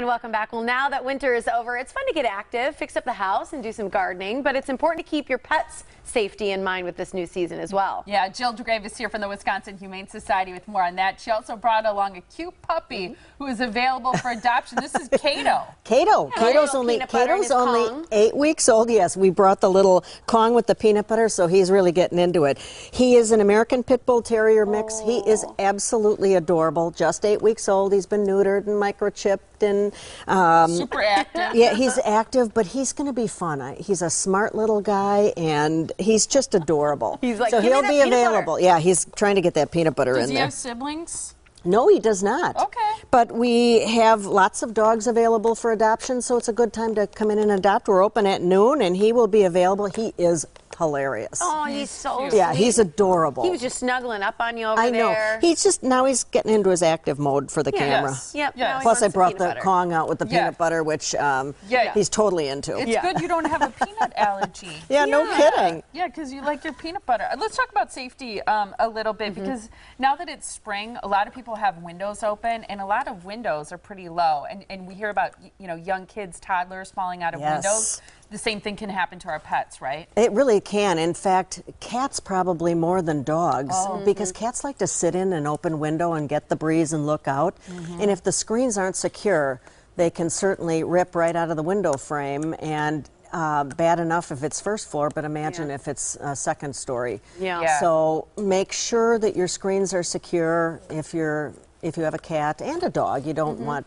And welcome back. Well, now that winter is over, it's fun to get active, fix up the house, and do some gardening, but it's important to keep your pets' safety in mind with this new season as well. Yeah, Jill DeGrave is here from the Wisconsin Humane Society with more on that. She also brought along a cute puppy who is available for adoption. This is Kato. Kato. Kato's only 8 weeks old. Yes, we brought the little Kong with the peanut butter, so he's really getting into it. He is an American Pit Bull Terrier mix. He is absolutely adorable. Just 8 weeks old. He's been neutered and microchipped and super active. Yeah, he's active, but he's going to be fun. He's a smart little guy, and he's just adorable. He's like, so he'll be available. Yeah, he's trying to get that peanut butter in there. Does he have siblings? No, he does not. Okay. But we have lots of dogs available for adoption, so it's a good time to come in and adopt. We're open at noon, and he will be available. He is hilarious. Oh, he's so sweet. Yeah, he's adorable. He was just snuggling up on you over there. I know. He's just, now he's getting into his active mode for the camera. Yes. Yep. Yes. Plus, I brought the Kong out with the peanut butter, which he's totally into. It's good you don't have a peanut allergy. Yeah, no kidding. Yeah, because you like your peanut butter. Let's talk about safety a little bit, because now that it's spring, a lot of people have windows open, and a lot of windows are pretty low. And we hear about, you know, young kids, toddlers falling out of windows. The same thing can happen to our pets, right? It really can. In fact, cats probably more than dogs, because cats like to sit in an open window and get the breeze and look out. And if the screens aren't secure, they can certainly rip right out of the window frame, and bad enough if it's first floor, but imagine if it's second story. So make sure that your screens are secure. If you have a cat and a dog, you don't want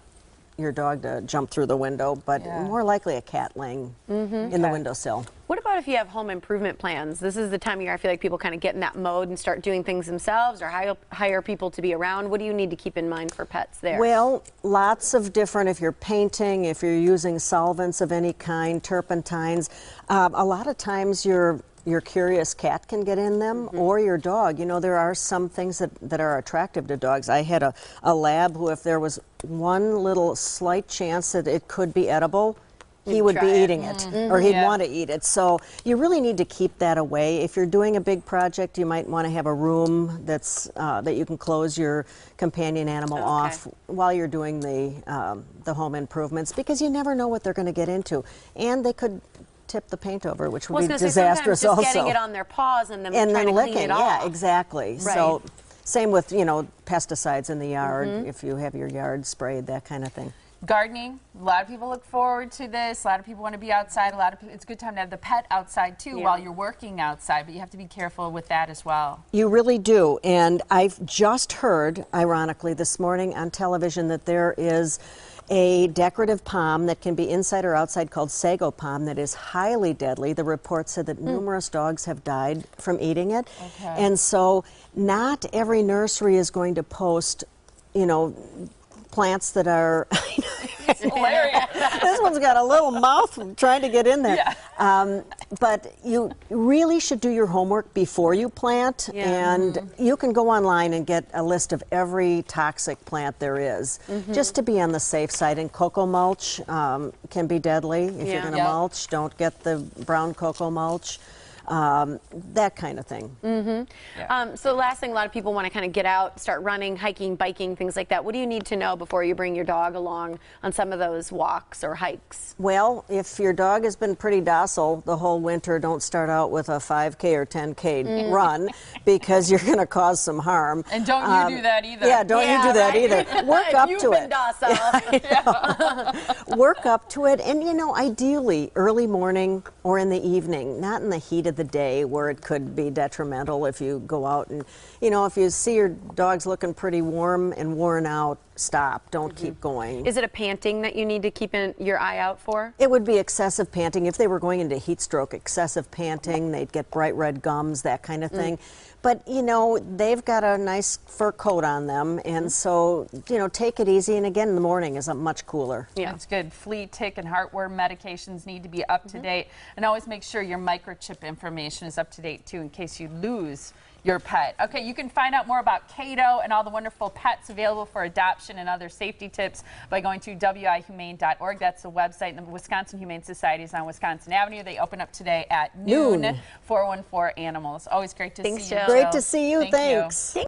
your dog to jump through the window, but more likely a cat laying in the windowsill. What about if you have home improvement plans? This is the time of year I feel like people kind of get in that mode and start doing things themselves, or hire people to be around. What do you need to keep in mind for pets there? Well, lots of different, if you're painting, if you're using solvents of any kind, turpentines, a lot of times your curious cat can get in them, or your dog. You know, there are some things that are attractive to dogs. I had a lab who, if there was one little slight chance that it could be edible, he would be eating it, or he'd want to eat it. So you really need to keep that away. If you're doing a big project, you might want to have a room that's that you can close your companion animal off while you're doing the home improvements, because you never know what they're going to get into, and they could tip the paint over, which would be disastrous also. Just getting it on their paws and then trying to licking, clean it off. Yeah, exactly. Right. So same with, you know, pesticides in the yard, if you have your yard sprayed, that kind of thing. Gardening, a lot of people look forward to this. A lot of people want to be outside. It's a good time to have the pet outside too while you're working outside, but you have to be careful with that as well. You really do. And I've just heard, ironically, this morning on television that there is a decorative palm that can be inside or outside called sago palm that is highly deadly. The report said that numerous dogs have died from eating it. And so not every nursery is going to post, you know, plants that are It's hilarious. This one's got a little mouth trying to get in there. But you really should do your homework before you plant, and you can go online and get a list of every toxic plant there is, just to be on the safe side. And cocoa mulch can be deadly. If you're going to mulch, don't get the brown cocoa mulch. That kind of thing. So the last thing, a lot of people want to kind of get out, start running, hiking, biking, things like that. What do you need to know before you bring your dog along on some of those walks or hikes? Well, if your dog has been pretty docile the whole winter, don't start out with a 5K or 10K run, because you're going to cause some harm. And don't you do that either. Yeah, don't you do that either. Work up to it. Docile. Work up to it, and you know, ideally early morning or in the evening, not in the heat of the day where it could be detrimental if you go out and, you know, if you see your dog's looking pretty warm and worn out, stop. Don't keep going. Is it a panting that you need to keep your eye out for? It would be excessive panting. If they were going into heat stroke, excessive panting, they'd get bright red gums, that kind of thing. But, you know, they've got a nice fur coat on them, and so, you know, take it easy. And again, in the morning is much cooler. Yeah, that's good. Flea, tick, and heartworm medications need to be up to date. And always make sure your microchip information is up to date, too, in case you lose your pet. Okay, you can find out more about Kato and all the wonderful pets available for adoption and other safety tips by going to wihumane.org. That's the website. The Wisconsin Humane Society is on Wisconsin Avenue. They open up today at noon. 414 Animals. Always great to see you. Great to see you. Thank you. Thanks.